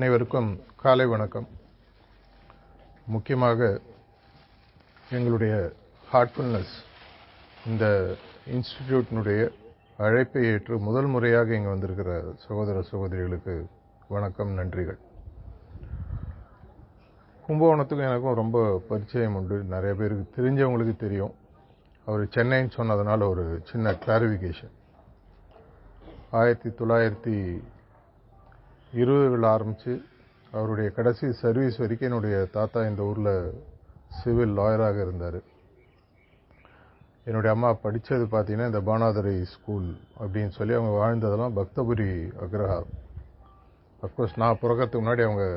அனைவருக்கும் காலை வணக்கம். முக்கியமாக எங்களுடைய ஹார்ட்ஃபுல்னஸ் இந்த இன்ஸ்டிடியூட்டினுடைய அழைப்பை ஏற்று முதல் முறையாக இங்கே வந்திருக்கிற சகோதர சகோதரிகளுக்கு வணக்கம், நன்றிகள். கும்பகோணத்துக்கும் எனக்கும் ரொம்ப பரிச்சயம் உண்டு. நிறைய பேருக்கு தெரிஞ்சவங்களுக்கு தெரியும். அவர் சென்னைன்னு சொன்னதுனால ஒரு சின்ன கிளாரிஃபிகேஷன். 1920 ஆரம்பித்து அவருடைய கடைசி சர்வீஸ் வரைக்கும் என்னுடைய தாத்தா இந்த ஊரில் சிவில் லாயராக இருந்தார். என்னுடைய அம்மா படித்தது பார்த்தீங்கன்னா இந்த பானாதுரை ஸ்கூல் அப்படின்னு சொல்லி அவங்க வாழ்ந்ததெல்லாம் பக்தபுரி அக்ரஹாரம். அஃப்கோர்ஸ் நான் பிறக்கிறதுக்கு முன்னாடி அவங்க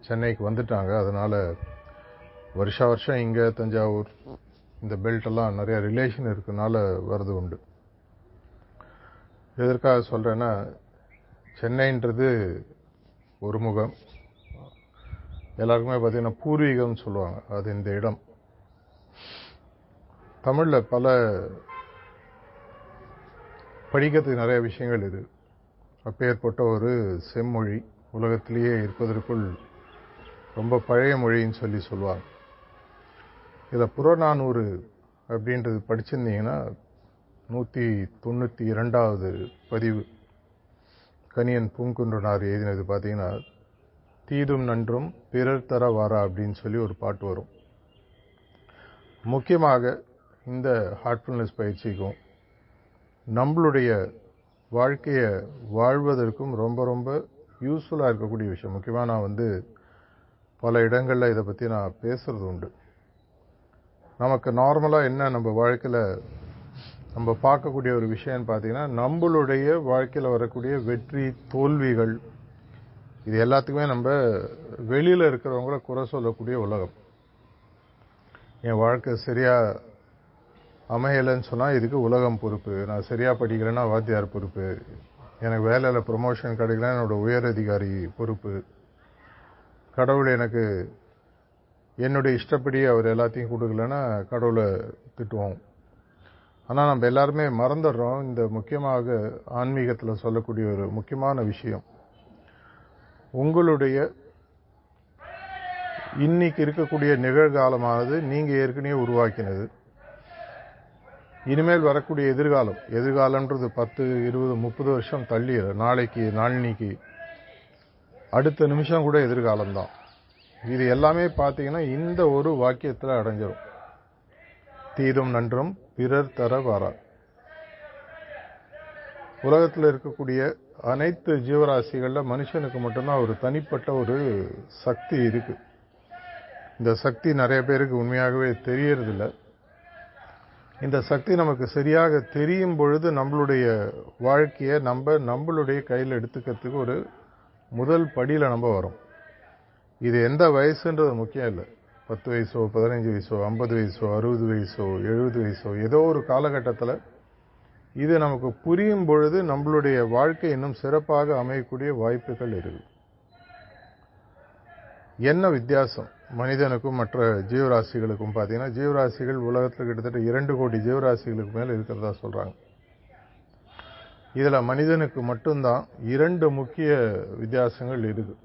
சென்னைக்கு வந்துட்டாங்க. அதனால் வருஷம் இங்கே தஞ்சாவூர் இந்த பெல்ட்டெல்லாம் நிறையா ரிலேஷன் இருக்கிறதுனால வரது உண்டு. எதற்காக சொல்கிறேன்னா, சென்னைன்றது ஒரு முகம், எல்லாருக்குமே பார்த்தீங்கன்னா பூர்வீகம்னு சொல்லுவாங்க. அது இந்த இடம். தமிழில் பல படிக்கிறதுக்கு நிறைய விஷயங்கள் இருக்குது. அப்பேற்பட்ட ஒரு செம்மொழி உலகத்திலேயே இருப்பதற்குள் ரொம்ப பழைய மொழின்னு சொல்லுவாங்க. இதில் புறநானூறு அப்படின்றது படிச்சிருந்தீங்கன்னா 192வது பதிவு கணியன் பூங்குன்றனார் எழுதினது பார்த்தீங்கன்னா, தீதும் நன்றும் பிறர் தர வாரா அப்படின்னு சொல்லி ஒரு பாட்டு வரும். முக்கியமாக இந்த ஹார்ட்ஃபுல்னஸ் பயிற்சிக்கும் நம்மளுடைய வாழ்க்கையை வாழ்வதற்கும் ரொம்ப ரொம்ப யூஸ்ஃபுல்லாக இருக்கக்கூடிய விஷயம். முக்கியமாக நான் பல இடங்களில் இதை பற்றி நான் பேசுகிறது உண்டு. நமக்கு நார்மலாக என்ன நம்ம வாழ்க்கையில் நம்ம பார்க்கக்கூடிய ஒரு விஷயம்னு பார்த்தீங்கன்னா, நம்மளுடைய வாழ்க்கையில் வரக்கூடிய வெற்றி தோல்விகள் இது எல்லாத்துக்குமே நம்ம வெளியில் இருக்கிறவங்கள குறை சொல்லக்கூடிய உலகம். என் வாழ்க்கை சரியாக அமையலைன்னு சொன்னால் இதுக்கு உலகம் பொறுப்பு, நான் சரியாக படிக்கலைன்னா வாத்தியார் பொறுப்பு, எனக்கு வேலையில் ப்ரொமோஷன் கிடைக்கலன்னா என்னோடய உயர் அதிகாரி பொறுப்பு, கடவுள் எனக்கு என்னுடைய இஷ்டப்படி அவர் எல்லாத்தையும் கொடுக்கலன்னா கடவுளை திட்டுவோம். ஆனால் நம்ம எல்லாருமே மறந்துடுறோம். இந்த முக்கியமாக ஆன்மீகத்தில் சொல்லக்கூடிய ஒரு முக்கியமான விஷயம், உங்களுடைய இன்னைக்கு இருக்கக்கூடிய நிகழ்காலமானது நீங்கள் ஏற்கனவே உருவாக்கினது. இனிமேல் வரக்கூடிய எதிர்காலம்ன்றது 10, 20, 30 வருஷம் தள்ளி, நாளைக்கு நாளினிக்கு அடுத்த நிமிஷம் கூட எதிர்காலம்தான். இது எல்லாமே பார்த்தீங்கன்னா இந்த ஒரு வாக்கியத்தில் அடைஞ்சிடும். தீதும் நன்றும் பிறர் தர வாரா. உலகத்தில் இருக்கக்கூடிய அனைத்து ஜீவராசிகளில் மனுஷனுக்கு மட்டும்தான் ஒரு தனிப்பட்ட ஒரு சக்தி இருக்கு. இந்த சக்தி நிறைய பேருக்கு உண்மையாகவே தெரியறதில்லை. இந்த சக்தி நமக்கு சரியாக தெரியும் பொழுது நம்மளுடைய வாழ்க்கையை நம்மளுடைய கையில் எடுத்துக்கிறதுக்கு ஒரு முதல் படியில் நம்ம வரோம். இது எந்த வயசுன்றது முக்கியம் இல்லை. 10 வயசோ 15 வயசோ 50 வயசோ 60 வயசோ 70 வயசோ ஏதோ ஒரு காலகட்டத்தில் இது நமக்கு புரியும் பொழுது நம்மளுடைய வாழ்க்கை இன்னும் சிறப்பாக அமையக்கூடிய வாய்ப்புகள் இருக்கு. என்ன வித்தியாசம் மனிதனுக்கும் மற்ற ஜீவராசிகளுக்கும் பார்த்தீங்கன்னா, ஜீவராசிகள் உலகத்தில் கிட்டத்தட்ட 2 கோடி ஜீவராசிகளுக்கு மேலே இருக்கிறதா சொல்கிறாங்க. இதில் மனிதனுக்கு மட்டும்தான் 2 முக்கிய வித்தியாசங்கள் இருக்கு.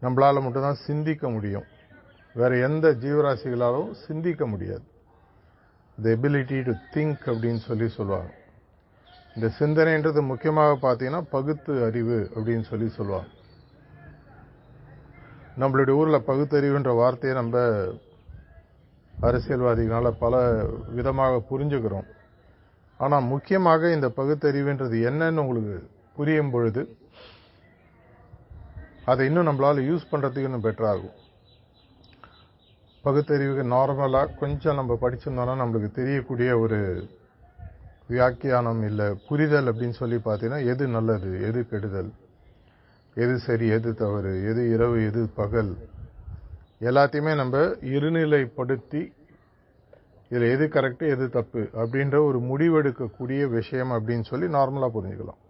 நம்மளால் மட்டும்தான் சிந்திக்க முடியும், வேறு எந்த ஜீவராசிகளாலும் சிந்திக்க முடியாது. தி எபிலிட்டி டு திங்க் அப்படின்னு சொல்லுவாங்க. இந்த சிந்தனைன்றது முக்கியமாக பார்த்தீங்கன்னா பகுத்து அறிவு அப்படின்னு சொல்லுவாங்க. நம்மளுடைய ஊரில் பகுத்தறிவுன்ற வார்த்தையை நம்ம அரசியல்வாதிகளால் பல விதமாக புரிஞ்சுக்கிறோம். ஆனால் முக்கியமாக இந்த பகுத்தறிவுன்றது என்னன்னு உங்களுக்கு புரியும் பொழுது அதை இன்னும் நம்மளால் யூஸ் பண்ணுறதுக்கு இன்னும் பெட்டராகும். பகுத்தறிவுக்கு நார்மலாக கொஞ்சம் நம்ம படிச்சிருந்தோம்னா நம்மளுக்கு தெரியக்கூடிய ஒரு வியாக்கியானம் இல்லை புரிதல் அப்படின்னு பார்த்தீங்கன்னா, எது நல்லது எது கெடுதல், எது சரி எது தவறு, எது இரவு எது பகல், எல்லாத்தையுமே நம்ம இருநிலைப்படுத்தி இதில் எது கரெக்டு எது தப்பு அப்படின்ற ஒரு முடிவெடுக்கக்கூடிய விஷயம் அப்படின்னு நார்மலாக புரிஞ்சுக்கலாம்.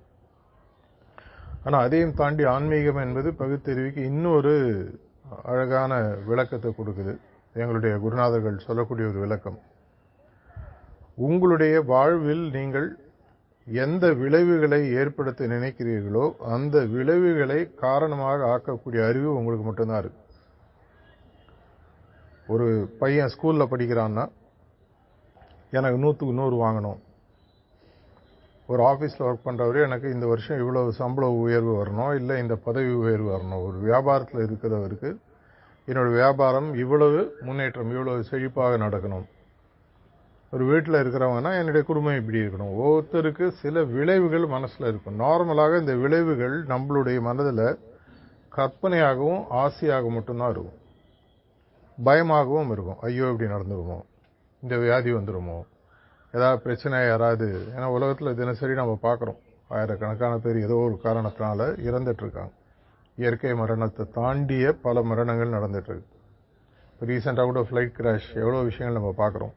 ஆனால் அதையும் தாண்டி ஆன்மீகம் என்பது பகுத்தறிவுக்கு இன்னொரு அழகான விளக்கத்தை கொடுக்குது. எங்களுடைய குருநாதர்கள் சொல்லக்கூடிய ஒரு விளக்கம், உங்களுடைய வாழ்வில் நீங்கள் எந்த விளைவுகளை ஏற்படுத்த நினைக்கிறீர்களோ அந்த விளைவுகளை காரணமாக ஆக்கக்கூடிய அறிவு உங்களுக்கு மட்டும்தான் இருக்கு. ஒரு பையன் ஸ்கூல்ல படிக்கிறான்னா எனக்கு 100க்கு 100 வாங்கணும், ஒரு ஆஃபீஸில் ஒர்க் பண்ணுறவரு எனக்கு இந்த வருஷம் இவ்வளவு சம்பள உயர்வு வரணும், இல்லை இந்த பதவி உயர்வு வரணும், ஒரு வியாபாரத்தில் இருக்கிறவருக்கு என்னோட வியாபாரம் இவ்வளவு முன்னேற்றம், இவ்வளவு செழிப்பாக நடக்கணும், ஒரு வீட்டில் இருக்கிறவங்கன்னா என்னுடைய குடும்பம் இப்படி இருக்கணும். ஒவ்வொருத்தருக்கு சில விளைவுகள் மனசில் இருக்கும். நார்மலாக இந்த விளைவுகள் நம்மளுடைய மனதில் கற்பனையாகவும் ஆசையாக மட்டும்தான் இருக்கும். பயமாகவும் இருக்கும். ஐயோ இப்படி நடந்துருமோ, இந்த வியாதி வந்துடுமோ, ஏதாவது பிரச்சனை யாராவது. ஏன்னா உலகத்தில் தினசரி நம்ம பார்க்குறோம், ஆயிரக்கணக்கான பேர் ஏதோ ஒரு காரணத்தினால இறந்துட்டு இருக்காங்க. இயற்கை மரணத்தை தாண்டிய பல மரணங்கள் நடந்துட்டு இருக்கு. இப்போ ரீசெண்டாக கூட ஃப்ளைட் கிராஷ், எவ்வளோ விஷயங்கள் நம்ம பார்க்குறோம்.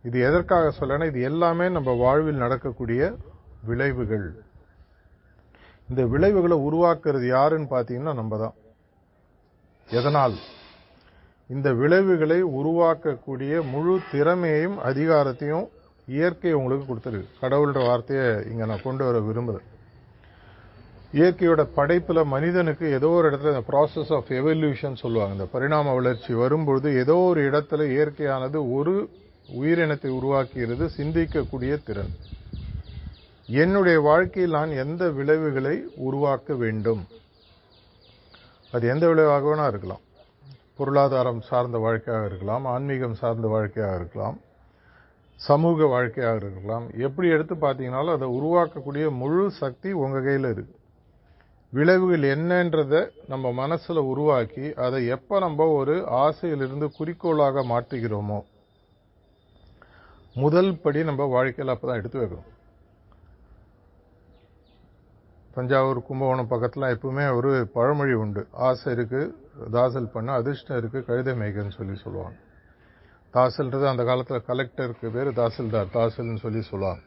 இது எதற்காக சொல்லனா, இது எல்லாமே நம்ம வாழ்வில் நடக்கக்கூடிய விளைவுகள். இந்த விளைவுகளை உருவாக்குறது யாருன்னு பார்த்தீங்கன்னா நம்ம தான். எதனால்? இந்த விளைவுகளை உருவாக்கக்கூடிய முழு திறமையையும் அதிகாரத்தையும் இயற்கை உங்களுக்கு கொடுத்துருக்கு. கடவுள்ன்ற வார்த்தையை இங்க நான் கொண்டு வர விரும்புகிறேன். இயற்கையோட படைப்புல மனிதனுக்கு ஏதோ ஒரு இடத்துல இந்த ப்ராசஸ் ஆஃப் எவல்யூஷன் சொல்லுவாங்க. இந்த பரிணாம வளர்ச்சி வரும்பொழுது ஏதோ ஒரு இடத்துல இயற்கையானது ஒரு உயிரினத்தை உருவாக்குகிறது, சிந்திக்கக்கூடிய திறன். என்னுடைய வாழ்க்கையில் நான் எந்த விளைவுகளை உருவாக்க வேண்டும், அது எந்த விளைவாக வேணா இருக்கலாம். பொருளாதாரம் சார்ந்த வாழ்க்கையாக இருக்கலாம், ஆன்மீகம் சார்ந்த வாழ்க்கையாக இருக்கலாம், சமூக வாழ்க்கையாக இருக்கலாம். எப்படி எடுத்து பார்த்தீங்கன்னாலும் அதை உருவாக்கக்கூடிய முழு சக்தி உங்க கையில் இருக்கு. விளைவுகள் என்னன்றதை நம்ம மனசுல உருவாக்கி அதை எப்ப நம்ம ஒரு ஆசையிலிருந்து குறிக்கோளாக மாற்றுகிறோமோ, முதல் படி நம்ம வாழ்க்கையில் அப்பதான் எடுத்து வைக்கணும். தஞ்சாவூர் கும்பகோணம் பக்கத்துல எப்பவுமே ஒரு பழமொழி உண்டு. ஆசை இருக்கு தாசல் பண்ண, அதிர்ஷ்டம் இருக்கு கழுதை மேய்கன்னு சொல்லுவாங்க. தாசல்ன்றது அந்த காலத்துல கலெக்டருக்கு பேரு தாசில்தார், தாசல்னு சொல்லுவாங்க.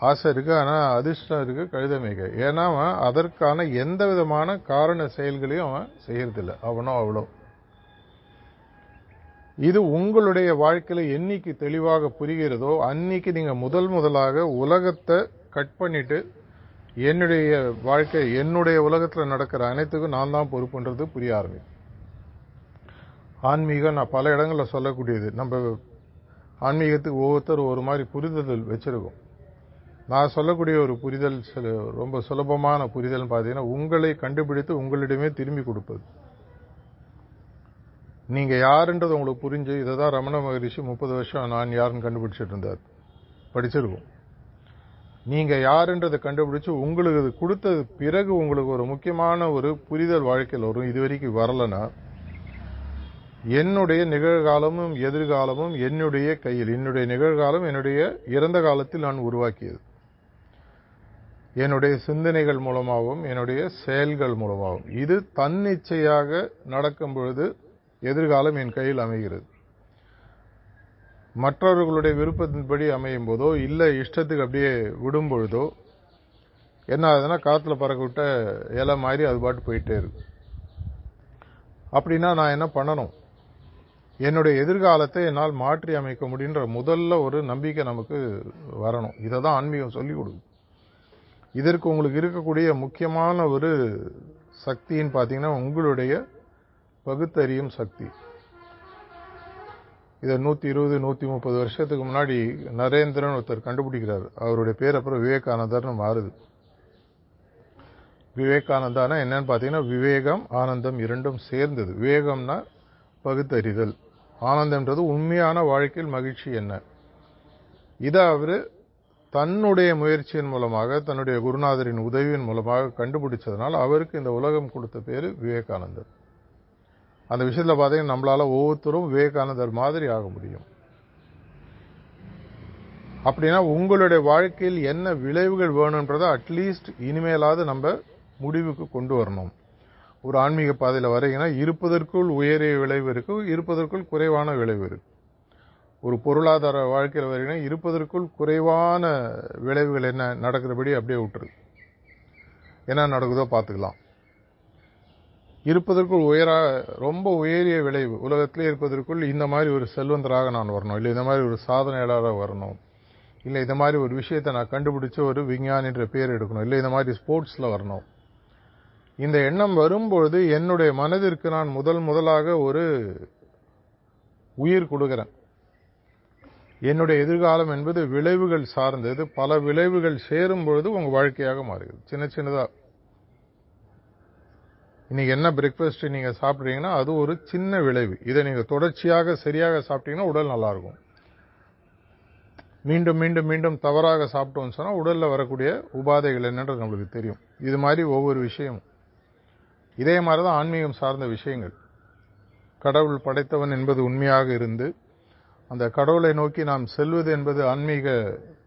ஆசை இருக்கு, ஆனா அதிர்ஷ்டம் இருக்கு கழுதை மேய்க. ஏன்னா அவன் அதற்கான எந்த விதமான காரண செயல்களையும் அவன் செய்யறதில்லை, அவனோ அவ்வளோ. இது உங்களுடைய வாழ்க்கையில என்னைக்கு தெளிவாக புரிகிறதோ அன்னைக்கு நீங்க முதலாக உலகத்தை கட் பண்ணிட்டு என்னுடைய வாழ்க்கை, என்னுடைய உலகத்துல நடக்கிற அனைத்துக்கும் நான் தான் பொறுப்புன்றது புரிய ஆரம்பிக்கும். ஆன்மீகம் நான் பல இடங்கள்ல சொல்லக்கூடியது. நம்ம ஆன்மீகத்துக்கு ஒவ்வொருத்தரும் ஒரு மாதிரி புரிதல் வச்சிருக்கோம். நான் சொல்லக்கூடிய ஒரு புரிதல் ரொம்ப சுலபமான புரிதல் பார்த்தீங்கன்னா, உங்களை கண்டுபிடித்து உங்களிடமே திரும்பி கொடுப்பது. நீங்க யாருன்றது உங்களுக்கு புரிஞ்சு, இதை தான் ரமண மகரிஷி 30 வருஷம் நான் யாருன்னு கண்டுபிடிச்சிட்டு இருந்தார், படிச்சிருக்கோம். நீங்க யாருன்றதை கண்டுபிடிச்சு உங்களுக்கு அது கொடுத்த பிறகு உங்களுக்கு ஒரு முக்கியமான ஒரு புரிதல் வாழ்க்கையில் வரும். இதுவரைக்கும் வரலன்னா, என்னுடைய நிகழ்காலமும் எதிர்காலமும் என்னுடைய கையில். என்னுடைய நிகழ்காலம் என்னுடைய இறந்த காலத்தில் நான் உருவாக்கியது. என்னுடைய சிந்தனைகள் மூலமாகவும் என்னுடைய செயல்கள் மூலமாகவும். இது தன்னிச்சையாக நடக்கும் பொழுது எதிர்காலம் என் கையில் அமைகிறது. மற்றவர்களுடைய விருப்பத்தின்படி அமையும் போதோ இல்ல இஷ்டத்துக்கு அப்படியே விடும் பொழுதோ என்ன ஆகுதுன்னா, காத்துல பறக்க விட்ட இலை மாதிரி அது பாட்டு போயிட்டே இருக்கு. அப்படின்னா நான் என்ன பண்ணணும்? என்னுடைய எதிர்காலத்தை என்னால் மாற்றி அமைக்க முடியுன்ற முதல்ல ஒரு நம்பிக்கை நமக்கு வரணும். இதை தான் ஆன்மீகம் சொல்லிக் கொடுக்கும். இதற்கு உங்களுக்கு இருக்கக்கூடிய முக்கியமான ஒரு சக்தின்னு பார்த்தீங்கன்னா உங்களுடைய பகுத்தறியும் சக்தி. இதை 120 130 வருஷத்துக்கு முன்னாடி நரேந்திரன் ஒருத்தர் கண்டுபிடிக்கிறார். அவருடைய பேர் அப்புறம் விவேகானந்தர்னு மாறுது. விவேகானந்தானா என்னன்னு பார்த்தீங்கன்னா, விவேகம் ஆனந்தம் இரண்டும் சேர்ந்தது. விவேகம்னா பகுத்தறிதல், ஆனந்தம்ன்றது உண்மையான வாழ்க்கையில் மகிழ்ச்சி என்ன. இதை அவரு தன்னுடைய முயற்சியின் மூலமாக, தன்னுடைய குருநாதரின் உதவியின் மூலமாக கண்டுபிடிச்சதுனால அவருக்கு இந்த உலகம் கொடுத்த பேரு விவேகானந்தர். அந்த விஷயத்துல பார்த்தீங்கன்னா நம்மளால ஒவ்வொருத்தரும் விவேகானந்தர் மாதிரி ஆக முடியும். அப்படின்னா உங்களுடைய வாழ்க்கையில் என்ன விளைவுகள் வேணும்ன்றதை அட்லீஸ்ட் இனிமேலாவது நம்ம முடிவுக்கு கொண்டு வரணும். ஒரு ஆன்மீக பாதையில் வரீங்கன்னா, இருப்பதற்குள் உயரிய விளைவு இருக்கு, இருப்பதற்குள் குறைவான விளைவு இருக்கு. ஒரு பொருளாதார வாழ்க்கையில் வரீங்கன்னா, இருப்பதற்குள் குறைவான விளைவுகள் என்ன நடக்கிறபடி அப்படியே விட்டுரு, என்ன நடக்குதோ பார்த்துக்கலாம். இருப்பதற்குள் ரொம்ப உயரிய விளைவு உலகத்திலே இருப்பதற்குள் இந்த மாதிரி ஒரு செல்வந்தராக நான் வரணும், இல்லை இந்த மாதிரி ஒரு சாதனையாளராக வரணும், இல்லை இந்த மாதிரி ஒரு விஷயத்தை நான் கண்டுபிடிச்சு ஒரு விஞ்ஞானின்ற பேர் எடுக்கணும், இல்லை இந்த மாதிரி ஸ்போர்ட்ஸில் வரணும். இந்த எண்ணம் வரும்பொழுது என்னுடைய மனதிற்கு நான் முதலாக ஒரு உயிர் கொடுக்கிறேன். என்னுடைய எதிர்காலம் என்பது விளைவுகள் சார்ந்தது. பல விளைவுகள் சேரும் பொழுது உங்க வாழ்க்கையாக மாறுகிறது. சின்னதா இன்னைக்கு என்ன பிரேக்ஃபாஸ்ட் நீங்க சாப்பிட்றீங்கன்னா அது ஒரு சின்ன விளைவு. இதை நீங்க தொடர்ச்சியாக சரியாக சாப்பிட்டீங்கன்னா உடல் நல்லா இருக்கும். மீண்டும் மீண்டும் மீண்டும் தவறாக சாப்பிட்டோம்னு சொன்னா உடல்ல வரக்கூடிய உபாதைகள் என்னன்றது நம்மளுக்கு தெரியும். இது மாதிரி ஒவ்வொரு விஷயமும் இதே மாதிரிதான் ஆன்மீகம் சார்ந்த விஷயங்கள். கடவுள் படைத்தவன் என்பது உண்மையாக இருந்து அந்த கடவுளை நோக்கி நாம் செல்வது என்பது ஆன்மீக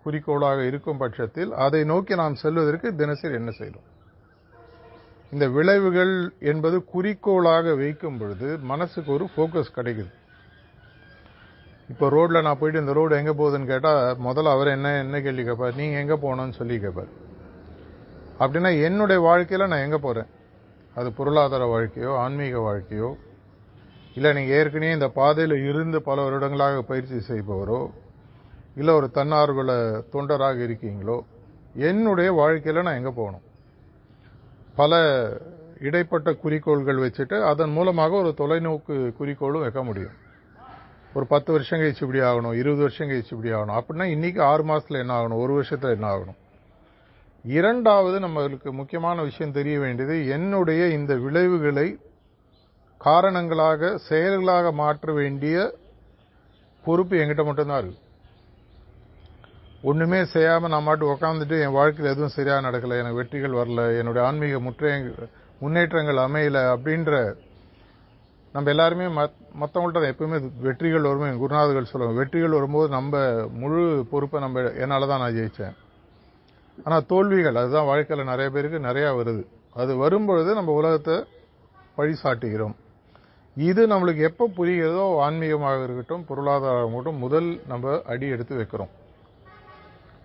குறிக்கோளாக இருக்கும் பட்சத்தில் அதை நோக்கி நாம் செல்வதற்கு தினசரி என்ன செய்யணும்? இந்த விளைவுகள் என்பது குறிக்கோளாக வைக்கும் பொழுது மனசுக்கு ஒரு ஃபோக்கஸ் கிடைக்குது. இப்போ ரோட்ல நான் போயிட்டு இந்த ரோடு எங்க போகுதுன்னு கேட்டா முதல்ல அவர் என்ன கேள்வி கேட்பார், நீங்க எங்க போகணும்னு சொல்லி கேட்பார். அப்படின்னா என்னுடைய வாழ்க்கையில நான் எங்க போறேன்? அது பொருளாதார வாழ்க்கையோ ஆன்மீக வாழ்க்கையோ, இல்லை நீங்கள் ஏற்கனவே இந்த பாதையில் இருந்து பல வருடங்களாக பயிற்சி செய்பவரோ, இல்லை ஒரு தன்னார்வல தொண்டராக இருக்கீங்களோ, என்னுடைய வாழ்க்கையில் நான் எங்கே போகணும்? பல இடைப்பட்ட குறிக்கோள்கள் வச்சுட்டு அதன் மூலமாக ஒரு தொலைநோக்கு குறிக்கோளும் வைக்க முடியும். ஒரு 10 வருஷம் கழிச்சு இப்படி ஆகணும், 20 வருஷம் கழிச்சு இப்படி ஆகணும். அப்படின்னா இன்னைக்கு 6 மாசத்துல என்ன ஆகணும், ஒரு வருஷத்துல என்ன ஆகணும்? இரண்டாவது நம்மளுக்கு முக்கியமான விஷயம் தெரிய வேண்டியது, என்னுடைய இந்த விளைவுகளை காரணங்களாக செயல்களாக மாற்ற வேண்டிய பொறுப்பு என்கிட்ட மட்டும்தான் இருக்கு. ஒண்ணுமே செய்யாம நான் மாட்டு உட்காந்துட்டு என் வாழ்க்கையில் எதுவும் சரியா நடக்கல, எனக்கு வெற்றிகள் வரல, என்னுடைய ஆன்மீக முன்னேற்றங்கள் அமையல அப்படின்ற நம்ம எல்லாருமே மற்றவங்கள்ட்ட எப்பவுமே வெற்றிகள் வரும்போது என் குருநாதர்கள் சொல்லுவாங்க, வெற்றிகள் வரும்போது நம்ம முழு பொறுப்பை நம்ம என்னாலதான் நான் ஜெயிச்சேன். ஆனா தோல்விகள் அதுதான் வாழ்க்கையில நிறைய பேருக்கு நிறைய வருது. அது வரும்பொழுது நம்ம உலகத்தை பழி சாட்டுகிறோம். இது நம்மளுக்கு எப்ப புரிகிறதோ, ஆன்மீகமாக இருக்கட்டும் பொருளாதாரமாகட்டும், முதல் நம்ம அடி எடுத்து வைக்கிறோம்.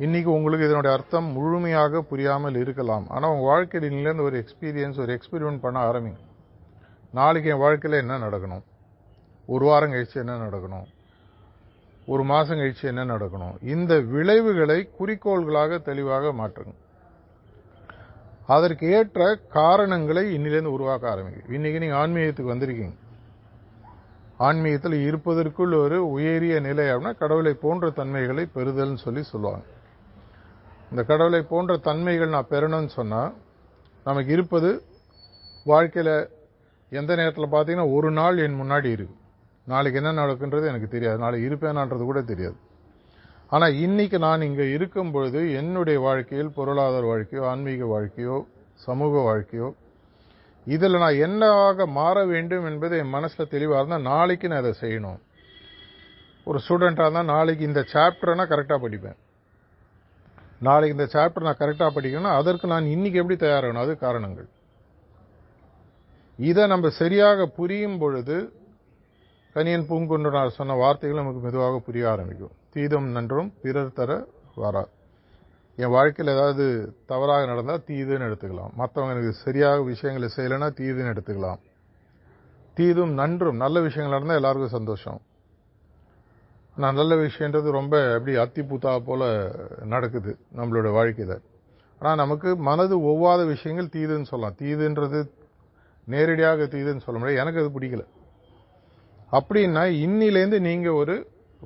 இன்னைக்கு உங்களுக்கு இதனுடைய அர்த்தம் முழுமையாக புரியாமல் இருக்கலாம். ஆனா உங்க வாழ்க்கையில நீங்க ஒரு எக்ஸ்பீரியன்ஸ், ஒரு எக்ஸ்பெரிமெண்ட் பண்ண ஆரம்பிங்க. நாளைக்கு என் வாழ்க்கையில என்ன நடக்கணும், ஒரு வாரம் கழிச்சு என்ன நடக்கணும், ஒரு மாசம் கழிச்சு என்ன நடக்கணும், இந்த விளைவுகளை குறிக்கோள்களாக தெளிவாக மாற்றுங்க. அதற்கு ஏற்ற காரணங்களை இன்னிலிருந்து உருவாக்க ஆரம்பிங்க. இன்னைக்கு நீங்க ஆன்மீகத்துக்கு வந்திருக்கீங்க. ஆன்மீகத்தில் இருப்பதற்குள் ஒரு உயரிய நிலை அப்படின்னா கடவுளை போன்ற தன்மைகளை பெறுதல்னு சொல்லுவாங்க. இந்த கடவுளை போன்ற தன்மைகள் நான் பெறணும்னு சொன்னா நமக்கு இருப்பது வாழ்க்கையில எந்த நேரத்தில் பார்த்தீங்கன்னா ஒரு நாள் என் முன்னாடி இருக்கு. நாளைக்கு என்ன நடக்குன்றது எனக்கு தெரியாது, நாளைக்கு இருப்பேனான்றது கூட தெரியாது. ஆனா இன்னைக்கு நான் இங்க இருக்கும் பொழுது என்னுடைய வாழ்க்கையில் பொருளாதார வாழ்க்கையோ ஆன்மீக வாழ்க்கையோ சமூக வாழ்க்கையோ இதுல நான் என்னவாக மாற வேண்டும் என்பது என் மனசுல தெளிவா இருந்தா நாளைக்கு நான் அதை செய்யணும். ஒரு ஸ்டூடெண்டா இருந்தா நாளைக்கு இந்த சாப்டர் நான் கரெக்டா படிப்பேன். நாளைக்கு இந்த சாப்டர் நான் கரெக்டா படிக்கணும், அதற்கு நான் இன்னைக்கு எப்படி தயாராகணும், அது காரணங்கள். இதை நம்ம சரியாக புரியும் பொழுது கணியன் பூங்குன்றனார் சொன்ன வார்த்தைகள் நமக்கு மெதுவாக புரிய ஆரம்பிக்கும். தீதும் நன்றும் பிறர் தர வரா. என் வாழ்க்கையில் ஏதாவது தவறாக நடந்தால் தீதுன்னு எடுத்துக்கலாம். மற்றவங்க எனக்கு சரியாக விஷயங்களை செய்யலைன்னா தீதுன்னு எடுத்துக்கலாம். தீதும் நன்றும் நல்ல விஷயங்கள் நடந்தால் எல்லாருக்கும் சந்தோஷம். நான் நல்ல விஷயன்றது ரொம்ப அப்படி அத்திப்பூத்தா போல நடக்குது நம்மளோட வாழ்க்கையில. ஆனால் நமக்கு மனது ஒவ்வாத விஷயங்கள் தீதுன்னு சொல்லலாம். தீதுன்றது நேரடியாக தீதுன்னு சொல்ல முடியாது, எனக்கு அது பிடிக்கல. அப்படின்னா இன்னிலேருந்து நீங்க ஒரு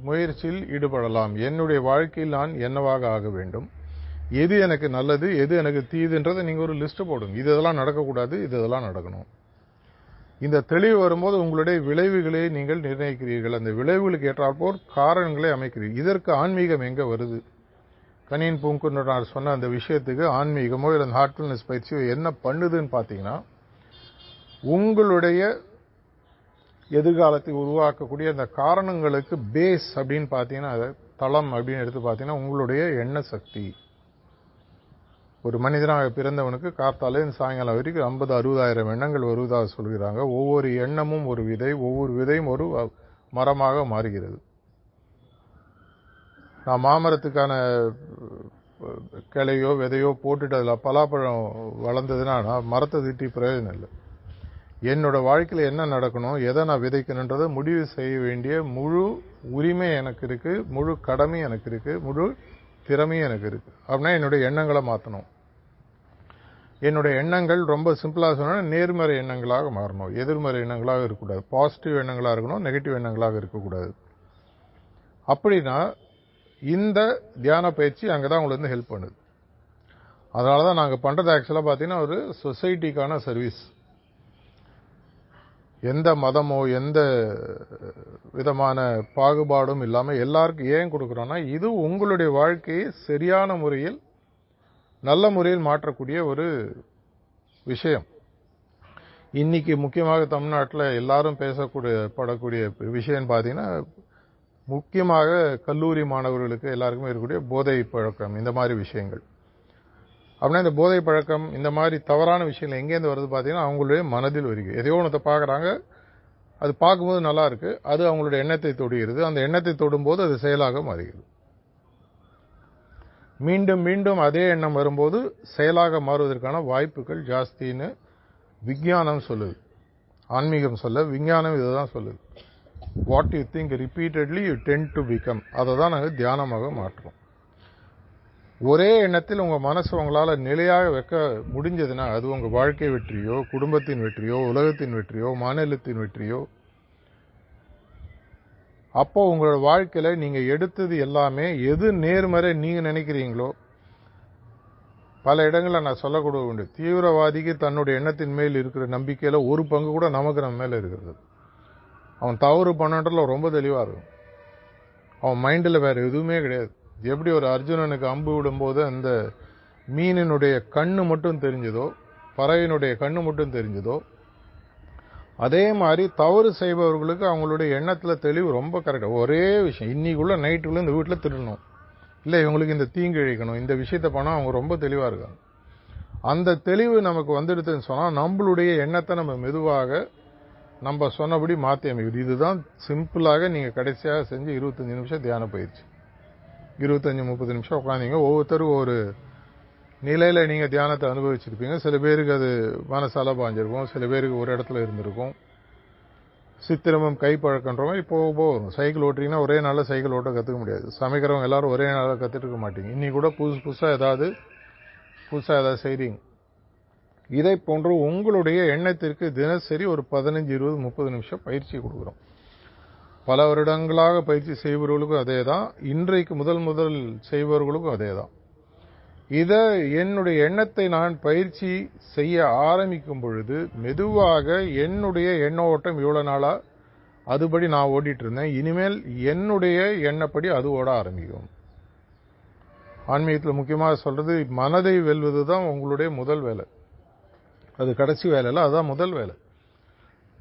முயற்சியில் ஈடுபடலாம். என்னுடைய வாழ்க்கையில் நான் என்னவாக ஆக வேண்டும், எது எனக்கு நல்லது எது எனக்கு தீதுன்றதை நீங்க ஒரு லிஸ்ட் போடுங்க. இதெல்லாம் நடக்கக்கூடாது, இதெல்லாம் நடக்கணும். இந்த தெளிவு வரும்போது உங்களுடைய விளைவுகளை நீங்கள் நிர்ணயிக்கிறீர்கள். அந்த விளைவுகளுக்கு ஏற்றாற்போல் காரணங்களை அமைக்கிறீர்கள். இதற்கு ஆன்மீகம் எங்க வருது? கணியன் பூங்குன்றனார் சொன்ன அந்த விஷயத்துக்கு ஆன்மீகமோ இல்லை ஹார்ட்ஃபுல்னஸ் பயிற்சியோ என்ன பண்ணுதுன்னு பார்த்தீங்கன்னா, உங்களுடைய எதிர்காலத்தை உருவாக்கக்கூடிய அந்த காரணங்களுக்கு பேஸ் அப்படின்னு பார்த்தீங்கன்னா, தளம் அப்படின்னு எடுத்து பார்த்தீங்கன்னா உங்களுடைய எண்ண சக்தி. ஒரு மனிதனாக பிறந்தவனுக்கு காத்தாலே சாயங்காலம் வரைக்கும் 50,000-60,000 எண்ணங்கள் வருவதாக சொல்கிறாங்க. ஒவ்வொரு எண்ணமும் ஒரு விதை, ஒவ்வொரு விதையும் ஒரு மரமாக மாறுகிறது. நான் மாமரத்துக்கான கிளையோ விதையோ போட்டுட்டு அதில் பலாப்பழம் வளர்ந்ததுன்னா மரத்தை திட்டி பிரயோஜனம் இல்லை. என்னோட வாழ்க்கையில் என்ன நடக்கணும், எதை நான் விதைக்கணுன்றதை முடிவு செய்ய வேண்டிய முழு உரிமை எனக்கு இருக்கு, முழு கடமை எனக்கு இருக்கு, முழு திறமையும் எனக்கு இருக்கு. அப்படின்னா என்னுடைய எண்ணங்களை மாற்றணும். என்னுடைய எண்ணங்கள் ரொம்ப சிம்பிளாக சொன்னால் நேர்மறை எண்ணங்களாக மாறணும். எதிர்மறை எண்ணங்களாக இருக்கக்கூடாது. பாசிட்டிவ் எண்ணங்களாக இருக்கணும், நெகட்டிவ் எண்ணங்களாக இருக்கக்கூடாது. அப்படின்னா இந்த தியான பயிற்சி அங்கே தான் உங்களுக்கு வந்து ஹெல்ப் பண்ணுது. அதனால தான் நாங்கள் பண்ணுறது ஆக்சுவலாக பார்த்தீங்கன்னா ஒரு சொசைட்டிக்கான சர்வீஸ். எந்த மதமோ எந்த விதமான பாகுபாடும் இல்லாமல் எல்லாருக்கும் ஏன் கொடுக்குறோன்னா, இது உங்களுடைய வாழ்க்கையை சரியான முறையில் நல்ல முறையில் மாற்றக்கூடிய ஒரு விஷயம். இன்னைக்கு முக்கியமாக தமிழ்நாட்டில் எல்லாரும் படக்கூடிய விஷயம் பார்த்தீங்கன்னா, முக்கியமாக கல்லூரி மாணவர்களுக்கு எல்லாருக்குமே இருக்கக்கூடிய போதை பழக்கம், இந்த மாதிரி விஷயங்கள். அப்படின்னா இந்த போதை பழக்கம், இந்த மாதிரி தவறான விஷயங்கள் எங்கேருந்து வருது பார்த்தீங்கன்னா, அவங்களுடைய மனதில் வருகிறது. எதையோ ஒன்றத்தை பார்க்குறாங்க, அது பார்க்கும்போது நல்லா இருக்கு, அது அவங்களுடைய எண்ணத்தை தொடுகிறது. அந்த எண்ணத்தை தொடும்போது அது செயலாக மாறுகிறது. மீண்டும் மீண்டும் அதே எண்ணம் வரும்போது செயலாக மாறுவதற்கான வாய்ப்புகள் ஜாஸ்தின்னு விஞ்ஞானம் சொல்லுது. ஆன்மீகம் சொல்ல, விஞ்ஞானம் இதுதான் சொல்லுது. What you think repeatedly you tend to become. அதை தான் நாங்கள் தியானமாக மாற்றுறோம். ஒரே எண்ணத்தில் உங்கள் மனசு உங்களால் நிலையாக வைக்க முடிஞ்சதுன்னா அது உங்கள் வாழ்க்கை வெற்றியோ, குடும்பத்தின் வெற்றியோ, உலகத்தின் வெற்றியோ, மாநிலத்தின் வெற்றியோ. அப்போ உங்களோட வாழ்க்கையில் நீங்கள் எடுத்தது எல்லாமே எது நேர்மறை நீங்கள் நினைக்கிறீங்களோ. பல இடங்களில் நான் சொல்லக்கூடிய உண்டு, தீவிரவாதிக்கு தன்னுடைய எண்ணத்தின் மேல் இருக்கிற நம்பிக்கையில் ஒரு பங்கு கூட நமக்கு நம்ம மேலே இருக்கிறது. அவன் தவறு பண்ணன்றதுல ரொம்ப தெளிவாக இருக்கும். அவன் மைண்டில் வேறு எதுவுமே கிடையாது. எப்படி ஒரு அர்ஜுனனுக்கு அம்பு விடும்போது அந்த மீனினுடைய கண்ணு மட்டும் தெரிஞ்சதோ, பறவையினுடைய கண்ணு மட்டும் தெரிஞ்சதோ, அதே மாதிரி தவறு செய்பவர்களுக்கு அவங்களுடைய எண்ணத்தில் தெளிவு ரொம்ப கரெக்டாக. ஒரே விஷயம், இன்னைக்குள்ள நைட்டுக்குள்ள இந்த வீட்டில் திருடணும், இல்லை இவங்களுக்கு இந்த தீங்கு இழைக்கணும், இந்த விஷயத்தை பண்ணால் அவங்க ரொம்ப தெளிவாக இருக்காங்க. அந்த தெளிவு நமக்கு வந்துடுதுன்னு சொன்னால் நம்மளுடைய எண்ணத்தை நம்ம மெதுவாக நம்ம சொன்னபடி மாற்றி அமைக்குது. இதுதான் சிம்பிளாக நீங்கள் கடைசியாக செஞ்சு 25 நிமிஷம் தியான பயிற்சி. 25-30 நிமிஷம் உட்காந்தீங்க. ஒவ்வொருத்தரும் ஒரு நிலையில் நீங்கள் தியானத்தை அனுபவிச்சிருப்பீங்க. சில பேருக்கு அது மனசால பாஞ்சிருக்கும், சில பேருக்கு ஒரு இடத்துல இருந்திருக்கும். சித்திரமும் கைப்பழக்கன்ற மாதிரி போக வரும். சைக்கிள் ஓட்டுறீங்கன்னா ஒரே நாளில் சைக்கிள் ஓட்ட கற்றுக்க முடியாது. சமைக்கிறவங்க எல்லாரும் ஒரே நாளில் கற்றுட்டு இருக்க மாட்டீங்க. இன்னைக்கு கூட புதுசாக ஏதாவது செய்றீங்க. இதை போன்று உங்களுடைய எண்ணத்திற்கு தினசரி ஒரு 15, 20, 30 நிமிஷம் பயிற்சி கொடுக்குறோம். பல வருடங்களாக பயிற்சி செய்பவர்களுக்கும் அதே தான், இன்றைக்கு முதல் செய்பவர்களுக்கும் அதே தான். இதை என்னுடைய எண்ணத்தை நான் பயிற்சி செய்ய ஆரம்பிக்கும் பொழுது மெதுவாக என்னுடைய எண்ண ஓட்டம் இவ்வளவு நாளா அதுபடி நான் ஓடிட்டு இருந்தேன், இனிமேல் என்னுடைய எண்ணப்படி அது ஓட ஆரம்பிக்கும். ஆன்மீகத்தில் முக்கியமாக சொல்றது, மனதை வெல்வது தான் உங்களுடைய முதல் வேலை. அது கடைசி வேலை இல்லை, அதுதான் முதல் வேலை.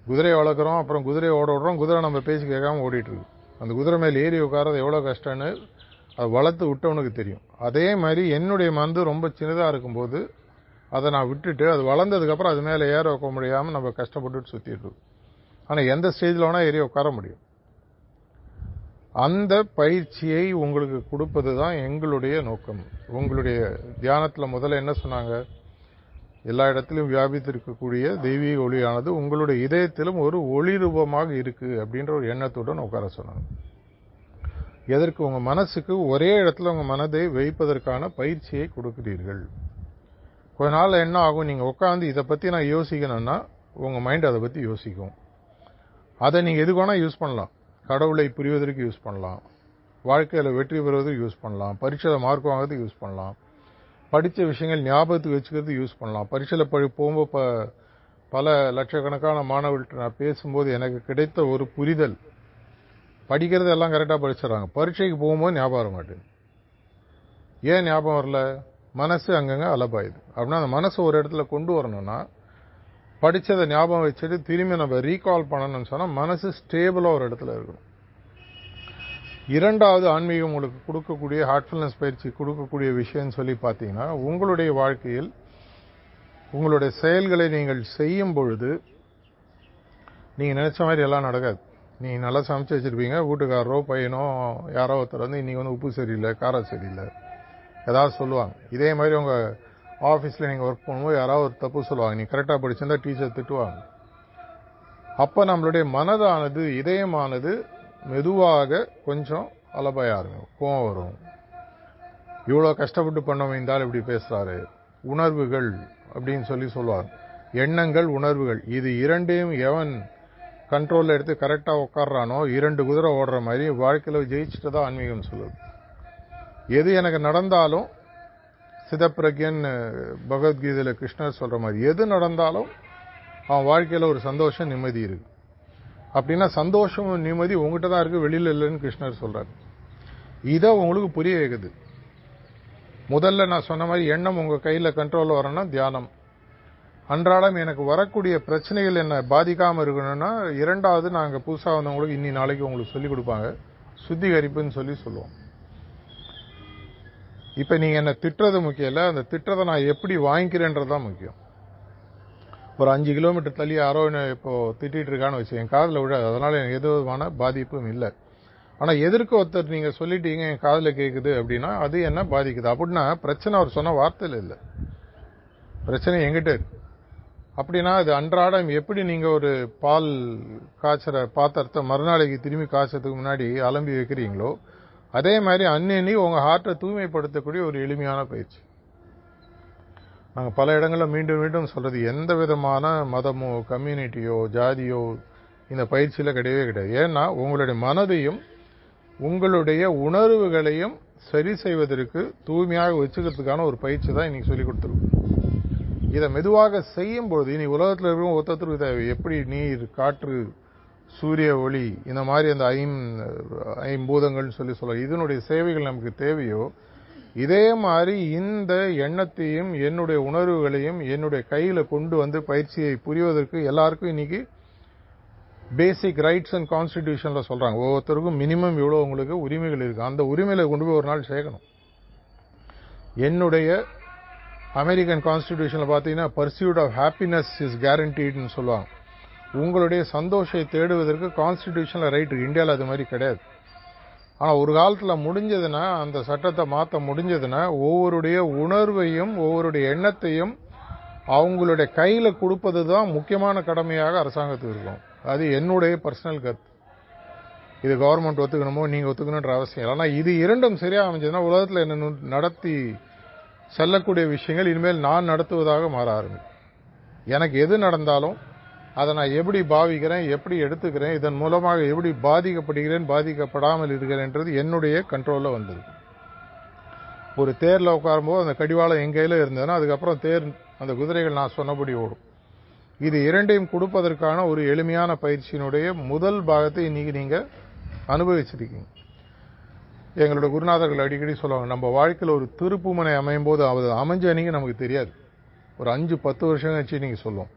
குதிரையை வளர்க்குறோம், அப்புறம் குதிரையை ஓட விடுறோம், குதிரை நம்ம பேசி கேட்காம ஓடிட்டு இருக்கு. அந்த குதிரை மேலே ஏறி உட்காரது எவ்வளோ கஷ்டம்னு அது வளர்த்து விட்டவனுக்கு தெரியும். அதே மாதிரி என்னுடைய மனது ரொம்ப சின்னதாக இருக்கும்போது அதை நான் விட்டுட்டு அது வளர்ந்ததுக்கப்புறம் அது மேலே ஏற வைக்க முடியாமல் நம்ம கஷ்டப்பட்டுட்டு சுற்றிட்டு இருக்கோம். ஆனால் எந்த ஸ்டேஜில் வேணால் ஏறி உட்கார முடியும். அந்த பயிற்சியை உங்களுக்கு கொடுப்பது தான் எங்களுடைய நோக்கம். உங்களுடைய தியானத்தில் முதல்ல என்ன சொன்னாங்க, எல்லா இடத்திலும் வியாபித்திருக்கக்கூடிய தெய்வீக ஒளியானது உங்களுடைய இதயத்திலும் ஒரு ஒளி ரூபமாக இருக்கு அப்படின்ற ஒரு எண்ணத்துடன் உட்கார சொன்னாங்க. எதற்கு? உங்க மனசுக்கு ஒரே இடத்துல உங்க மனதை வைப்பதற்கான பயிற்சியை கொடுக்கிறீர்கள். கொஞ்ச நாள் என்ன ஆகும், நீங்க உட்காந்து இதை பத்தி நான் யோசிக்கணும்னா உங்க மைண்ட் அதை பத்தி யோசிக்கும். அதை நீங்க எதுக்கு வேணா யூஸ் பண்ணலாம். கடவுளை புரிவதற்கு யூஸ் பண்ணலாம், வாழ்க்கையில வெற்றி பெறுவதற்கு யூஸ் பண்ணலாம், பரீட்சையில் மார்க் வாங்குறதுக்கு யூஸ் பண்ணலாம், படித்த விஷயங்கள் ஞாபகத்துக்கு வச்சுக்கிறது யூஸ் பண்ணலாம். பரீட்சையில் போகும்போது பல லட்சக்கணக்கான மாணவர்கள்ட்ட நான் பேசும்போது எனக்கு கிடைத்த ஒரு புரிதல், படிக்கிறது எல்லாம் கரெக்டாக படிச்சிடறாங்க, பரீட்சைக்கு போகும்போது ஞாபகம் வர மாட்டேங்குது. ஏன் ஞாபகம் வரல? மனசு அங்கங்க அலபாயுது. அப்படின்னா அந்த மனசு ஒரு இடத்துல கொண்டு வரணும்னா படிச்சதை ஞாபகம் வச்சுட்டு திரும்பி நம்ம ரீகால் பண்ணணும்னு சொன்னால் மனசு ஸ்டேபிளாக ஒரு இடத்துல இருக்கணும். இரண்டாவது ஆன்மீகம் உங்களுக்கு கொடுக்கக்கூடிய ஹார்ட்ஃபுல்னஸ் பயிற்சி கொடுக்கக்கூடிய விஷயம்னு சொல்லி பார்த்தீங்கன்னா, உங்களுடைய வாழ்க்கையில் உங்களுடைய செயல்களை நீங்கள் செய்யும் பொழுது நீங்கள் நினைச்ச மாதிரி எல்லாம் நடக்காது. நீங்கள் நல்லா சமைச்சு வச்சிருப்பீங்க, வீட்டுக்காரரோ பையனோ யாரோ ஒருத்தர் வந்து இன்னைக்கு வந்து உப்பு சரியில்லை, காரம் சரியில்லை ஏதாவது சொல்லுவாங்க. இதே மாதிரி உங்கள் ஆஃபீஸில் நீங்கள் ஒர்க் பண்ணும்போது யாராவது ஒரு தப்பு சொல்லுவாங்க, நீங்கள் கரெக்டாக படிச்சிருந்தா டீச்சர் திட்டுவாங்க. அப்போ நம்மளுடைய மனதானது, இதயமானது மெதுவாக கொஞ்சம் அலபாய ஆரம்பிக்கும், கோவம் வரும். இவ்வளோ கஷ்டப்பட்டு பண்ண வைந்தால் இப்படி பேசுறாரு. உணர்வுகள் அப்படின்னு சொல்லுவார். எண்ணங்கள், உணர்வுகள், இது இரண்டையும் எவன் கண்ட்ரோலில் எடுத்து கரெக்டாக உட்காடுறானோ 2 குதிரை ஓடுற மாதிரி வாழ்க்கையில் ஜெயிச்சுட்டு தான் ஆன்மீகம் சொல்லுது. எது எனக்கு நடந்தாலும் சிதப்பிரக்யன் பகவத்கீதையில் கிருஷ்ணர் சொல்ற மாதிரி எது நடந்தாலும் அவன் வாழ்க்கையில் ஒரு சந்தோஷம், நிம்மதி இருக்கு. அப்படின்னா சந்தோஷமும் நிம்மதி உங்ககிட்ட தான் இருக்கு, வெளியில இல்லைன்னு கிருஷ்ணர் சொல்றாரு. இதை உங்களுக்கு புரிய வைக்குது. முதல்ல நான் சொன்ன மாதிரி எண்ணம் உங்க கையில கண்ட்ரோல் வரணும்னா தியானம். அன்றாடம் எனக்கு வரக்கூடிய பிரச்சனைகள் என்ன பாதிக்காம இருக்கணும்னா, இரண்டாவது நாங்க புதுசா வந்தவங்களுக்கு இன்னி நாளைக்கு உங்களுக்கு சொல்லிக் கொடுப்பாங்க, சுத்திகரிப்புன்னு சொல்லுவோம். இப்ப நீங்க என்ன திட்டுறது முக்கியம் இல்ல, அந்த திட்டத்தை நான் எப்படி வாங்கிக்கிறேன்றதுதான் முக்கியம். ஒரு 5 கிலோமீட்டர் தள்ளி யாரோ இப்போ திட்டிட்டு இருக்கான்னு வச்சு என் காதில் விழாது, அதனால எனக்கு எது விதமான பாதிப்பும் இல்லை. ஆனா எதிர்க்க ஒருத்தர் நீங்க சொல்லிட்டீங்க என் காதில் கேட்குது அப்படின்னா அது என்ன பாதிக்குது. அப்படின்னா பிரச்சனை அவர் சொன்ன வார்த்தையில் இல்லை, பிரச்சனை எங்கிட்ட இருக்கு. அப்படின்னா அது அன்றாடம் எப்படி நீங்க ஒரு பால் காய்ச்சற பாத்திரத்தை மறுநாளைக்கு திரும்பி காய்ச்சறதுக்கு முன்னாடி அலம்பி வைக்கிறீங்களோ, அதே மாதிரி அன்னி உங்க ஹார்ட்டை தூய்மைப்படுத்தக்கூடிய ஒரு எளிமையான பயிற்சி. நாங்கள் பல இடங்களில் மீண்டும் மீண்டும் சொல்றது, எந்த விதமான மதமோ கம்யூனிட்டியோ ஜாதியோ இந்த பயிற்சியில் கிடையவே கிடையாது. ஏன்னா உங்களுடைய மனதையும் உங்களுடைய உணர்வுகளையும் சரி செய்வதற்கு தூய்மையாக வச்சுக்கிறதுக்கான ஒரு பயிற்சி தான் இன்னைக்கு சொல்லிக் கொடுத்துருக்கோம். இதை மெதுவாக செய்யும் பொழுது இனி உலகத்தில் இருக்கிற ஒருத்தருக்கு இதை எப்படி நீர், காற்று, சூரிய ஒளி, இந்த மாதிரி அந்த ஐம்பூதங்கள்னு சொல்ல இதனுடைய சேவைகள் நமக்கு தேவையோ, இதே மாதிரி இந்த எண்ணத்தையும் என்னுடைய உணர்வுகளையும் என்னுடைய கையில கொண்டு வந்து பயிற்சியை புரிவதற்கு எல்லாருக்கும் இன்னைக்கு பேசிக் ரைட்ஸ் அண்ட் கான்ஸ்டிடியூஷன்ல சொல்றாங்க. ஒவ்வொருத்தருக்கும் மினிமம் இவ்வளவு உங்களுக்கு உரிமைகள் இருக்கு. அந்த உரிமையில கொண்டு போய் ஒரு நாள் சேர்க்கணும். என்னுடைய அமெரிக்கன் கான்ஸ்டிடியூஷன்ல பாத்தீங்கன்னா பர்சியூட் ஆஃப் ஹாப்பினஸ் இஸ் கேரண்டீட்னு சொல்லுவாங்க. உங்களுடைய சந்தோஷத்தை தேடுவதற்கு கான்ஸ்டிடியூஷன்ல ரைட் இருக்கு. இந்தியாவில் அது மாதிரி கிடையாது. ஆனா ஒரு காலத்துல முடிஞ்சதுன்னா, அந்த சட்டத்தை மாற்ற முடிஞ்சதுன்னா, ஒவ்வொருடைய உணர்வையும் ஒவ்வொருடைய எண்ணத்தையும் அவங்களுடைய கையில கொடுப்பது தான் முக்கியமான கடமையாக அரசாங்கத்துக்கு இருக்கும். அது என்னுடைய பர்சனல் கருத்து. இது கவர்மெண்ட் ஒத்துக்கணுமோ நீங்க ஒத்துக்கணுன்ற அவசியம் இல்லை. ஆனா இது இரண்டும் சரியா அமைஞ்சதுன்னா உலகத்தில் என்ன நடத்தி செல்லக்கூடிய விஷயங்கள் இனிமேல் நான் நடத்துவதாக மாற ஆரம்பிக்கும். எனக்கு எது நடந்தாலும் அதை நான் எப்படி பாவிக்கிறேன், எப்படி எடுத்துக்கிறேன், இதன் மூலமாக எப்படி பாதிக்கப்படுகிறேன், பாதிக்கப்படாமல் இருக்கிறேன்றது என்னுடைய கண்ட்ரோல்ல வந்தது. ஒரு தேர்ல உட்காரும்போது அந்த கடிவாளம் என் கையில இருந்ததுன்னா அதுக்கப்புறம் தேர் அந்த குதிரைகள் நான் சொன்னபடி ஓடும். இது இரண்டையும் கொடுப்பதற்கான ஒரு எளிமையான பயிற்சியினுடைய முதல் பாகத்தை இன்னைக்கு நீங்க அனுபவிச்சிருக்கீங்க. எங்களோட குருநாதர்கள் அடிக்கடி சொல்லுவாங்க, நம்ம வாழ்க்கையில் ஒரு திருப்புமுனை அமையும் போது அது அமைஞ்ச அன்னைக்கு நமக்கு தெரியாது. ஒரு 5-10 வருஷம் கழிச்சு நீங்க சொல்லுவோம்.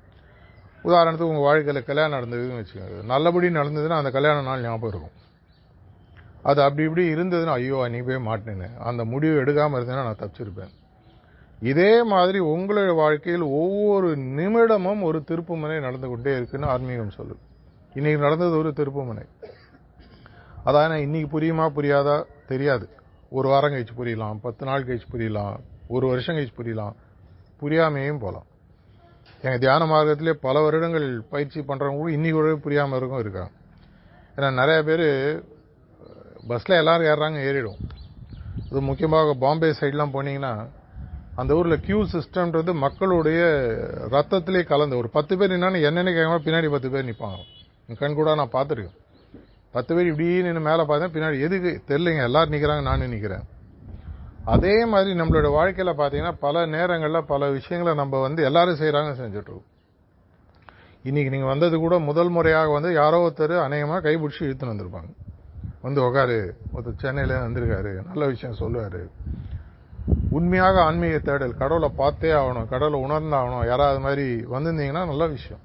உதாரணத்துக்கு உங்க வாழ்க்கையில கல்யாணம் நடந்ததுன்னு வச்சுக்கோங்க. நல்லபடி நடந்ததுன்னா அந்த கல்யாண நாள் ஞாபகம் இருக்கும். அது அப்படி இப்படி இருந்ததுன்னா ஐயோ அன்னைக்கு போய் மாட்டேன்னு அந்த முடிவு எடுக்காம இருந்தேன்னா நான் தப்பிச்சிருப்பேன். இதே மாதிரி உங்களுடைய வாழ்க்கையில் ஒவ்வொரு நிமிடமும் ஒரு திருப்புமுனை நடந்து கொண்டே இருக்குன்னு ஆன்மீகம் சொல்லுது. இன்னைக்கு நடந்தது ஒரு திருப்புமுனை. அதான் இன்னைக்கு புரியுமா புரியாதா தெரியாது. ஒரு வாரம் கழிச்சு புரியலாம், 10 நாள் கழிச்சு புரியலாம், ஒரு வருஷம் கழிச்சு புரியலாம், புரியாமையும் போலாம். எங்க தியான மார்க்கத்திலே பல வருடங்கள் பயிற்சி பண்றவங்க இன்னைக்கு கூட புரியாம இருக்காங்க. ஏன்னா நிறைய பேர் பஸ்ல எல்லாரும் ஏறாங்க, ஏறிடும். அது முக்கியமாக பாம்பே சைட்லாம் போனீங்கன்னா அந்த ஊர்ல கியூ சிஸ்டம்ன்றது மக்களுடைய ரத்தத்திலே கலந்து. ஒரு 10 பேர் நின்னா என்னென்ன கேட்காம பின்னாடி 10 பேர் நிற்பாங்க. கண் கூட நான் பார்த்துருக்கேன். 10 பேர் இப்படி நின்று மேலே பார்த்தேன், பின்னாடி எதுக்கு தெரியலைங்க, எல்லாரும் நிற்கிறாங்க, நானும் நிற்கிறேன். அதே மாதிரி நம்மளோட வாழ்க்கையில பாத்தீங்கன்னா பல நேரங்கள்ல பல விஷயங்களை நம்ம எல்லாரும் செய்யறாங்க, செஞ்சுட்டு இருக்கோம். இன்னைக்கு நீங்க வந்தது கூட முதல் முறையாக யாரோ ஒருத்தர் அநேகமா கைபிடிச்சு இழுத்துன்னு வந்திருப்பாங்க. உட்காரு, ஒருத்தர் சென்னையில வந்திருக்காரு, நல்ல விஷயம் சொல்லுவாரு. உண்மையாக ஆன்மீக தேடல், கடவுளை பார்த்தே ஆகணும், கடவுளை உணர்ந்தாகணும், யாராவது மாதிரி வந்திருந்தீங்கன்னா நல்ல விஷயம்.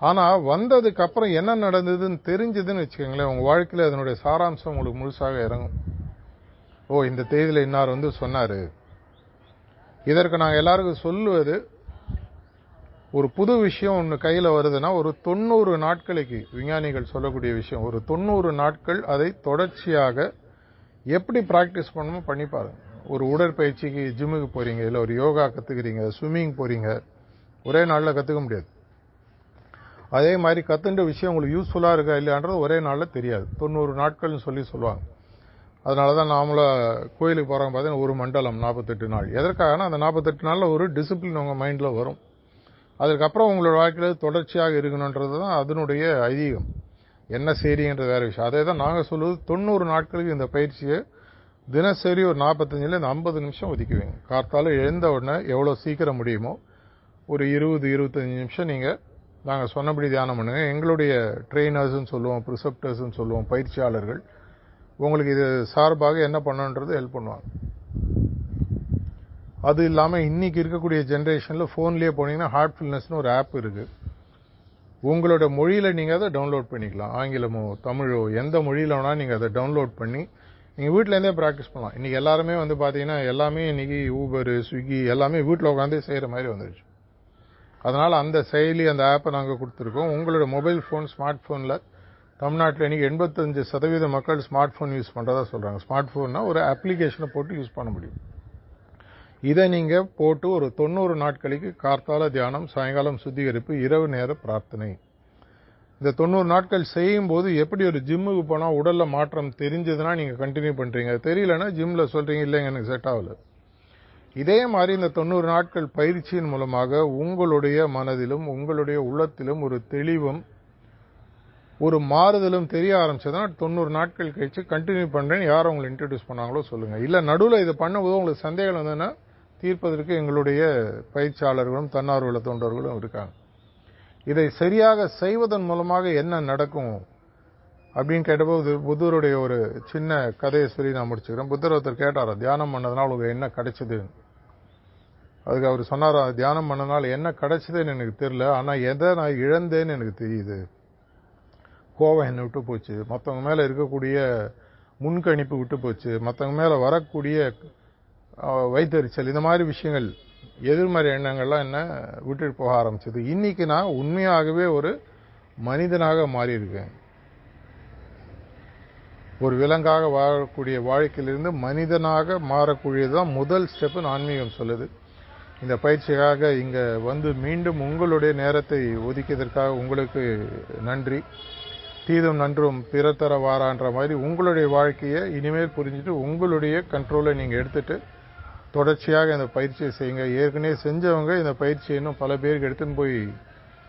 ஆனா வந்ததுக்கு அப்புறம் என்ன நடந்ததுன்னு தெரிஞ்சதுன்னு வச்சுக்கோங்களேன், உங்க வாழ்க்கையில அதனுடைய சாராம்சம் உங்களுக்கு முழுசாக இறங்கும். ஓ, இந்த தேதியில இன்னார் சொன்னாரு. இதற்கு நாங்க எல்லாருக்கும் சொல்லுவது, ஒரு புது விஷயம் ஒண்ணு கையில வருதுன்னா ஒரு 90 நாட்களுக்கு, விஞ்ஞானிகள் சொல்லக்கூடிய விஷயம், ஒரு 90 நாட்கள் அதை தொடர்ச்சியாக எப்படி பிராக்டிஸ் பண்ணணுமோ பண்ணி பாருங்க. ஒரு உடற்பயிற்சிக்கு ஜிம்முக்கு போறீங்க, இல்ல ஒரு யோகா கத்துக்கிறீங்க, ஸ்விம்மிங் போறீங்க, ஒரே நாள்ல கத்துக்க முடியாது. அதே மாதிரி கத்துன்ற விஷயம் உங்களுக்கு யூஸ்ஃபுல்லா இருக்கா இல்லையான்றது ஒரே நாள்ல தெரியாது. 90 நாட்கள்னு சொல்லுவாங்க. அதனால தான் நாமளும் கோயிலுக்கு போகிறவங்க பார்த்தீங்கன்னா ஒரு மண்டலம் 48 நாள். எதற்காகனா அந்த 48 நாளில் ஒரு டிசிப்ளின் உங்கள் மைண்டில் வரும். அதுக்கப்புறம் உங்களோட வாழ்க்கையில் தொடர்ச்சியாக இருக்கணுன்றது தான் அதனுடைய ஐதீகம். என்ன சரின்றது வேறு விஷயம். அதே தான் நாங்கள் சொல்லுவது 90 நாட்களுக்கு இந்த பயிற்சியை தினசரி ஒரு 45லேருந்து 50 நிமிஷம் ஒதுக்குவீங்க. கார்த்தால எழுந்த உடனே எவ்வளோ சீக்கிரம் முடியுமோ ஒரு 20-25 நிமிஷம் நீங்கள் நாங்கள் சொன்னபடி தியானம் பண்ணுங்க. எங்களுடைய ட்ரெயினர்ஸ்ன்னு சொல்லுவோம், ப்ரிசெப்டர்ஸ்ன்னு சொல்லுவோம், பயிற்சியாளர்கள் உங்களுக்கு இது சார்பாக என்ன பண்ணணுன்றது ஹெல்ப் பண்ணுவாங்க. அது இல்லாமல் இன்னைக்கு இருக்கக்கூடிய ஜென்ரேஷனில் ஃபோன்லேயே போனீங்கன்னா ஹார்ட்ஃபுல்னஸ்னு ஒரு ஆப் இருக்குது. உங்களோட மொழியில் நீங்கள் அதை டவுன்லோட் பண்ணிக்கலாம். ஆங்கிலமோ தமிழோ எந்த மொழியில் வேணால் நீங்கள் அதை டவுன்லோட் பண்ணி நீங்கள் வீட்டிலேருந்தே ப்ராக்டிஸ் பண்ணலாம். இன்றைக்கி எல்லாருமே பார்த்தீங்கன்னா எல்லாமே இன்றைக்கி ஊபரு, ஸ்விக்கி எல்லாமே வீட்டில் உட்காந்து செய்கிற மாதிரி வந்துருச்சு. அதனால் அந்த செயலி அந்த ஆப்பை நாங்கள் கொடுத்துருக்கோம். உங்களோட மொபைல் ஃபோன் ஸ்மார்ட் ஃபோனில் தமிழ்நாட்டில் இன்றைக்கி 85% மக்கள் ஸ்மார்ட் ஃபோன் யூஸ் பண்ணுறதா சொல்கிறாங்க. ஸ்மார்ட் ஃபோன்னா ஒரு அப்ளிகேஷனை போட்டு யூஸ் பண்ண முடியும். இதை நீங்கள் போட்டு ஒரு 90 நாட்களுக்கு கார்த்தால தியானம், சாயங்காலம் சுத்திகரிப்பு, இரவு நேர பிரார்த்தனை. இந்த 90 நாட்கள் செய்யும் போது எப்படி ஒரு ஜிம்முக்கு போனால் உடலில் மாற்றம் தெரிஞ்சதுன்னா நீங்கள் கண்டினியூ பண்ணுறீங்க. தெரியலன்னா ஜிம்மில் சொல்கிறீங்க இல்லைங்க எனக்கு செட் ஆகலை. இதே மாதிரி இந்த 90 நாட்கள் பயிற்சியின் மூலமாக உங்களுடைய மனதிலும் உங்களுடைய உள்ளத்திலும் ஒரு தெளிவும் ஒரு மாறுதலும் தெரிய ஆரம்பிச்சதுன்னா 90 நாட்கள் கழிச்சு கண்டினியூ பண்ணுறேன்னு யாரும் உங்களை இன்ட்ரடியூஸ் பண்ணாங்களோ சொல்லுங்கள். இல்லை நடுவில் இதை பண்ணும்போது உங்களுக்கு சந்தேகம் வந்ததுன்னா தீர்ப்பதற்கு எங்களுடைய பயிற்சியாளர்களும் தன்னார்வல தொண்டர்களும் இருக்காங்க. இதை சரியாக செய்வதன் மூலமாக என்ன நடக்கும் அப்படின்னு கேட்டபோது புத்தருடைய ஒரு சின்ன கதையை சொல்லி நான் முடிச்சுக்கிறேன். புத்தர் ஒருத்தர் கேட்டார், தியானம் பண்ணதுனால உங்களுக்கு என்ன கிடைச்சது? அதுக்கு அவர் சொன்னார், தியானம் பண்ணதுனால என்ன கிடைச்சதுன்னு எனக்கு தெரியல, ஆனால் எதை நான் இழந்தேன்னு எனக்கு தெரியுது. கோவம் என்னை விட்டு போச்சு, மற்றவங்க மேலே இருக்கக்கூடிய முன்கணிப்பு விட்டு போச்சு, மற்றவங்க மேலே வரக்கூடிய வைத்தறிச்சல், இந்த மாதிரி விஷயங்கள் எதிர்மறை எண்ணங்கள்லாம் என்ன விட்டுட்டு போக ஆரம்பிச்சது. இன்னைக்கு நான் உண்மையாகவே ஒரு மனிதனாக மாறியிருக்கேன். ஒரு விலங்காக வாழக்கூடிய வாழ்க்கையிலிருந்து மனிதனாக மாறக்கூடியதுதான் முதல் ஸ்டெப்புன்னு ஆன்மீகம் சொல்லுது. இந்த பயிற்சிக்காக இங்கே மீண்டும் உங்களுடைய நேரத்தை ஒதுக்கியதற்காக உங்களுக்கு நன்றி. தீதும் நன்றும் பிறர் தர வாரான்ற மாதிரி உங்களுடைய வாழ்க்கையை இனிமேல் புரிஞ்சுட்டு உங்களுடைய கண்ட்ரோலை நீங்கள் எடுத்துட்டு தொடர்ச்சியாக இந்த பயிற்சியை செய்யுங்க. ஏற்கனவே செஞ்சவங்க இந்த பயிற்சியை இன்னும் பல பேருக்கு எடுத்துன்னு போய்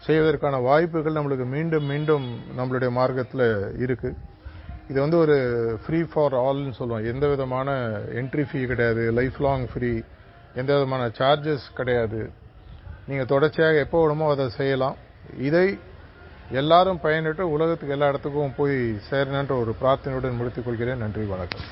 செய்வதற்கான வாய்ப்புகள் நம்மளுக்கு மீண்டும் மீண்டும் நம்மளுடைய மார்க்கத்தில் இருக்கு. இது ஒரு ஃப்ரீ ஃபார் ஆல்னு சொல்லுவோம். எந்த விதமான என்ட்ரி ஃபீ கிடையாது, லைஃப் லாங் ஃப்ரீ, எந்த விதமான சார்ஜஸ் கிடையாது. நீங்கள் தொடர்ச்சியாக எப்போ வேணுமோ அதை செய்யலாம். இதை எல்லாரும் பயனிட்டு உலகத்துக்கு எல்லா இடத்துக்கும் போய் சேரணுன்ற ஒரு பிரார்த்தனையுடன் முடித்துக் கொள்கிறேன். நன்றி, வணக்கம்.